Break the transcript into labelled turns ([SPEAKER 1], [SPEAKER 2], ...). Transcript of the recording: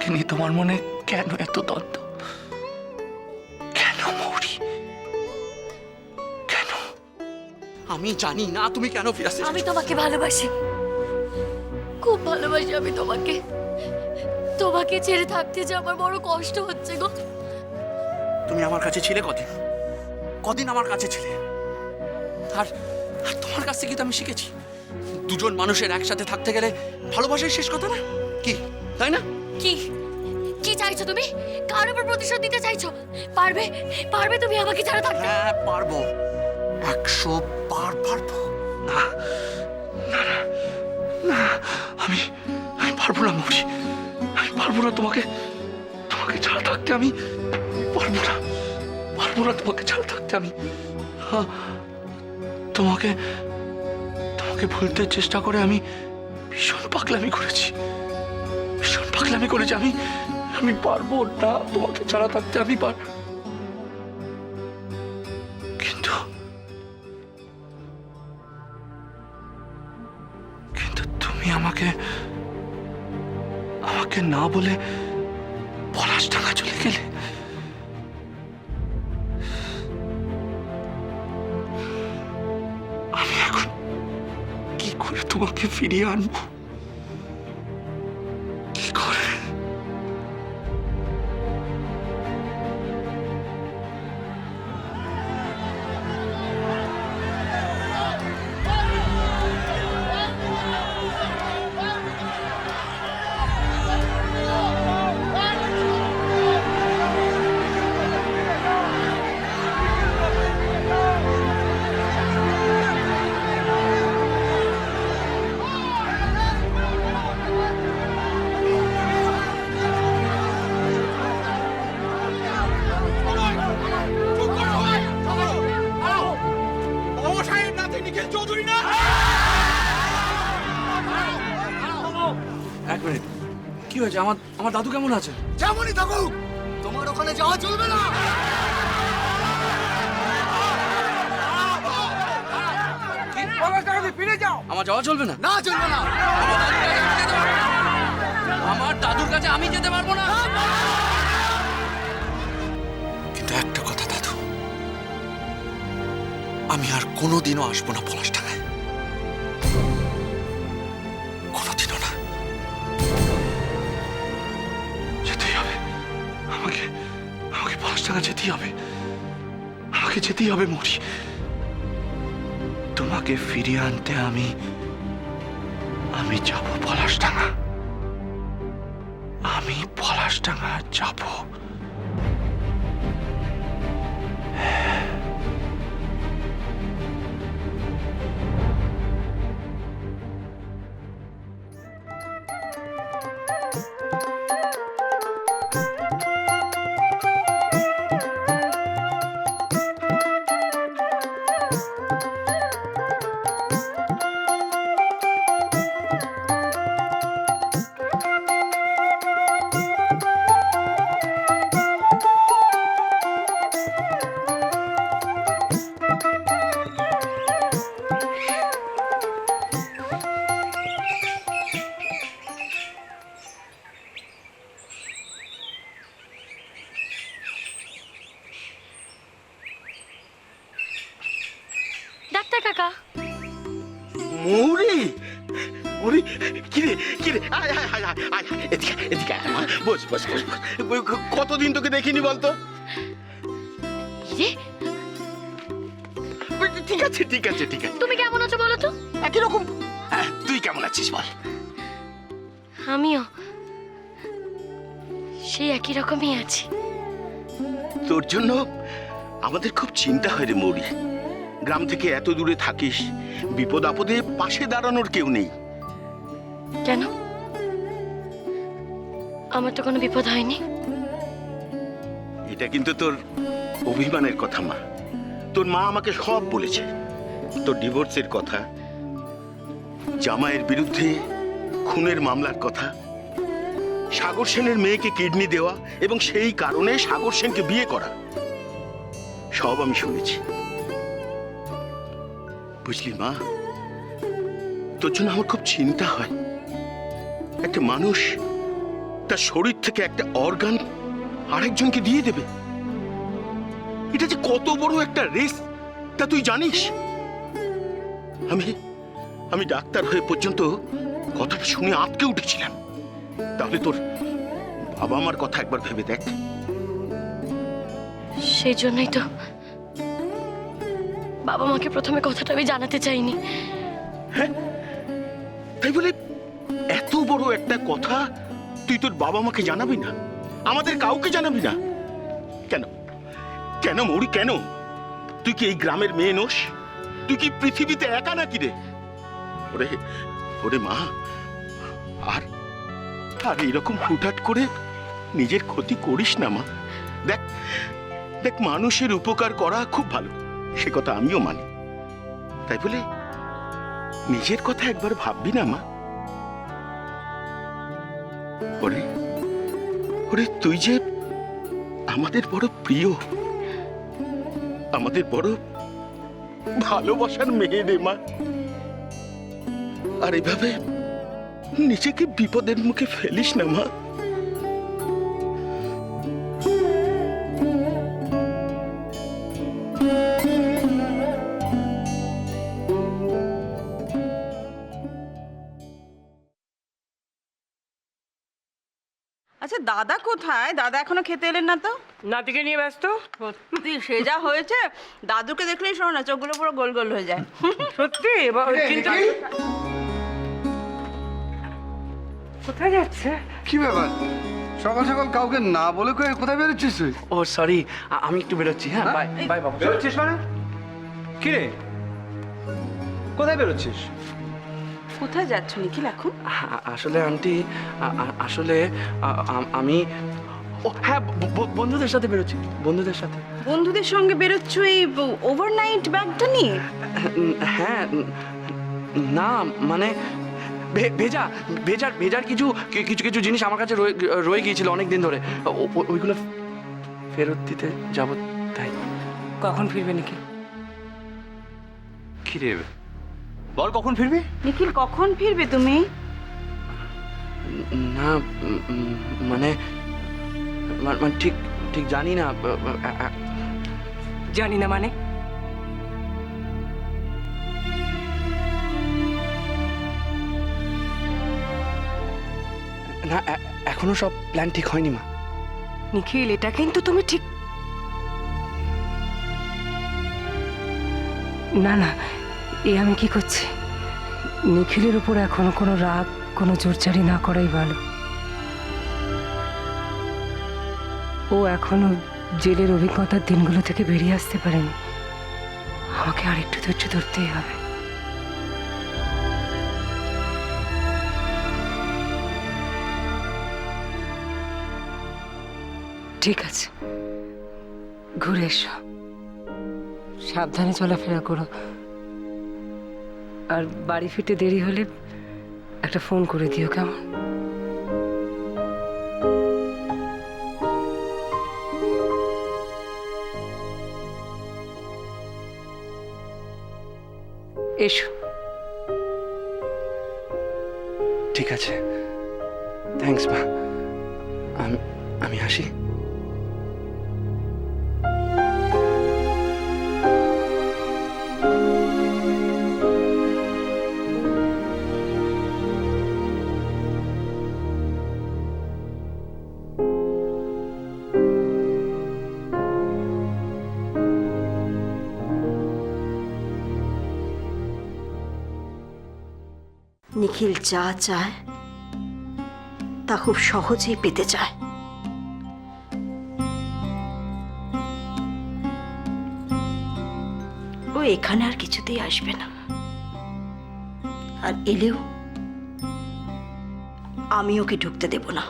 [SPEAKER 1] আমাকে নিয়ে তোমার মনে কেন এত দ্বন্দ্ব? কেন মৌরি, কেন?
[SPEAKER 2] আমি জানি না তুমি কেন ফিরে আসতে
[SPEAKER 3] আমি তোমাকে ভালোবাসি, খুব ভালোবাসি আমি তোমাকে। তোমাকে ছেড়ে থাকতে যে আমার বড় কষ্ট হচ্ছে গো।
[SPEAKER 2] তুমি আমার কাছে ছিলে কদিন, কদিন আমার কাছে ছিলে। আর আর তোমার কাছ থেকে তো আমি শিখেছি দুজন মানুষের একসাথে থাকতে গেলে ভালোবাসার শেষ কথা না কি, তাই না?
[SPEAKER 3] কি কি চাইছো তুমি? কার উপর প্রতিশোধ দিতে চাইছো? পারবে পারবে তুমি আমাকে ছাড়া থাকতে?
[SPEAKER 2] হ্যাঁ পারবো, 100 বার পারবো।
[SPEAKER 1] না না না না, আমি আমি পারবো না মৌরি, আমি পারবো না তোমাকে তোমাকে ছাড়া থাকতে। আমি পারবো না, পারবো না তোমাকে ছাড়া থাকতে আমি। হ্যাঁ, তোমাকে তোমাকে ভুলতে চেষ্টা করে আমি ভীষণ পাগলামি করেছি, ভীষণ পাগলামি করেছি। আমি আমি পারবো না তোমাকে ছাড়া থাকতে, আমি কিন্তু কিন্তু তুমি আমাকে আমাকে না বলে পলাশডাঙ্গা চলে গেলে। আমি এখন কি করে তোমাকে ফিরিয়ে আনবো? কি করে?
[SPEAKER 2] এক মিনিট, কি হয়েছে? আমার আমার দাদু কেমন আছে?
[SPEAKER 4] যেমনই থাকুক, তোমার ওখানে যাওয়া চলবে না। ফিরে যাও।
[SPEAKER 2] আমার যাওয়া চলবে না?
[SPEAKER 4] না চলবে না।
[SPEAKER 2] আমার দাদুর কাছে আমি যেতে পারবো না। কিন্তু একটা কথা দাদু, আমি আর কোনোদিনও আসবো না পলাশডাঙ্গায়, কোনোদিনও না।
[SPEAKER 1] যেতেই হবে আমাকে, আমাকে পলাশডাঙ্গা যেতেই হবে, আমাকে যেতেই হবে মৌরি। তোমাকে ফিরিয়ে আনতে আমি আমি যাবো পলাশডাঙ্গা, আমি পলাশডাঙ্গা যাবো।
[SPEAKER 3] ডাক্তার কাকা,
[SPEAKER 5] মৌরি, মৌরি, কিরে কিরে, আয় আয় আয় আয় আয়, এদিকে এদিকে আয় মা, বস বস বস। কতদিন তোকে দেখিনি বলতো?
[SPEAKER 3] রে
[SPEAKER 5] ঠিক আছে ঠিক আছে ঠিক আছে,
[SPEAKER 3] তুমি কেমন আছো বলো তো?
[SPEAKER 5] একই রকম। তুই কেমন আছিস বল?
[SPEAKER 3] আমিও সেই একই রকমই আছি।
[SPEAKER 5] তোর জন্য আমাদের খুব চিন্তা হয় রে মৌরি। গ্রাম থেকে এত দূরে থাকিস, বিপদ আপদে পাশে দাঁড়ানোর কেউ নেই।
[SPEAKER 3] কেন? আমার তো কোনো বিপদ হয়নি।
[SPEAKER 5] এটা কিন্তু তোর অভিমানের কথা মা। তোর মা আমাকে সব বলেছে, তোর ডিভোর্সের কথা, জামাইয়ের বিরুদ্ধে খুনের মামলার কথা, সাগর সেনের মেয়েকে কিডনি দেওয়া এবং সেই কারণে সাগর সেনকে বিয়ে করা, সব আমি শুনেছি। বুঝলি মা, তোর জন্য আমার খুব চিন্তা হয়। একটা মানুষ তার শরীর থেকে একটা অর্গান আরেকজনকে দিয়ে দেবে? এটা যে কত বড় একটা রিস্ক তা তুই জানিস? আমি ডাক্তার হয়ে পর্যন্ত কথাটা শুনে আটকে উঠেছিলাম। তাহলে তোর বাবা মার কথা একবার ভেবে দেখ।
[SPEAKER 3] সেই জন্যই তো বাবা মাকে প্রথমে কথাটা আমি জানাতে চাইনি।
[SPEAKER 5] তাই বলে এত বড় একটা কথা তুই তোর বাবা মাকে জানাবি না? আমাদের কাউকে জানাবি না? কেন কেন মৌরি, কেন? তুই কি এই গ্রামের মেয়ে নোস? তুই কি পৃথিবীতে একা নাকি রে? ওরে ওরে মা, আর আর এরকম হুটহাট করে নিজের ক্ষতি করিস না মা। দেখ দেখ, মানুষের উপকার করা খুব ভালো, সে কথা আমিও মানি। তাই বলে নিজের কথা একবার ভাববি না মা? ওরে ওরে, তুই যে আমাদের বড় প্রিয়, আমাদের বড় ভালোবাসার মেয়ে রে মা। আর এভাবে নিজেকে বিপদের মুখে ফেলিস না মা।
[SPEAKER 6] আচ্ছা দাদা কোথায়? দাদা এখনো খেতে এলেন না তো?
[SPEAKER 7] নাতিকে নিয়ে ব্যস্ত।
[SPEAKER 6] সত্যি সে যা হয়েছে, দাদুকে দেখলেই শোনো না চোখগুলো পুরো গোল গোল হয়ে যায়।
[SPEAKER 7] সত্যি কিন্তু কোথায় যাচ্ছে?
[SPEAKER 4] কি ব্যাপার, সকাল সকাল কাউকে না বলে কয়ে কোথায় বেরোচ্ছিস তুই?
[SPEAKER 2] ও সরি, আমি একটু বেরোচ্ছি। হ্যাঁ, বাই বাই বাবু।
[SPEAKER 8] বেরোচ্ছিস মানে? কি রে, কোথায় বেরোচ্ছিস?
[SPEAKER 6] কোথায় যাচ্ছ নিখিল এখন?
[SPEAKER 2] আসলে আন্টি, আসলে আমি, ও হ্যাঁ, বন্ধুদের সাথে বেরোচ্ছি, বন্ধুদের সাথে।
[SPEAKER 6] বন্ধুদের সঙ্গে বেরোচ্ছ এই ওভারনাইট ব্যাগটা নিয়ে?
[SPEAKER 2] হ্যাঁ, না মানে ভেজা ভেজার ভেজার কিছু কিছু কিছু জিনিস আমার কাছে রয়ে গিয়েছিল অনেক দিন ধরে, ওইগুলো ফেরত দিতে যাব। তাই।
[SPEAKER 7] কখন ফিরবে নিখিল?
[SPEAKER 8] কি রে বল, কখন ফিরবি?
[SPEAKER 6] নিখিল কখন ফিরবে তুমি?
[SPEAKER 2] না মানে মানে ঠিক ঠিক জানি না।
[SPEAKER 7] জানি না মানে?
[SPEAKER 2] না, এখনো সব প্ল্যান ঠিক হয়নি মা।
[SPEAKER 7] নিখিল, এটা কিন্তু তুমি ঠিক না। না, এ আমি কি করছি? নিখিলের উপর এখনো কোনো রাগ, কোনো জোরজারি না করাই ভালো। ও এখনো জেলের অভিজ্ঞতার দিনগুলো থেকে বেরিয়ে আসতে পারেনি। আমাকে আরেকটু ধৈর্য ধরতেই হবে। ঠিক আছে, ঘুরে এসো, সাবধানে চলাফেরা করো, আর বাড়ি ফিরতে দেরি হলে একটা ফোন করে দিও, কেমন? এসো।
[SPEAKER 2] ঠিক আছে, থ্যাঙ্কস মা। আমি আসি।
[SPEAKER 9] নিখিল যা চায় তা খুব সহজেই পেতে চায়। ও এখানে আর কিছুতেই আসবে না, আর এলেও আমি ওকে ঢুকতে দেব না।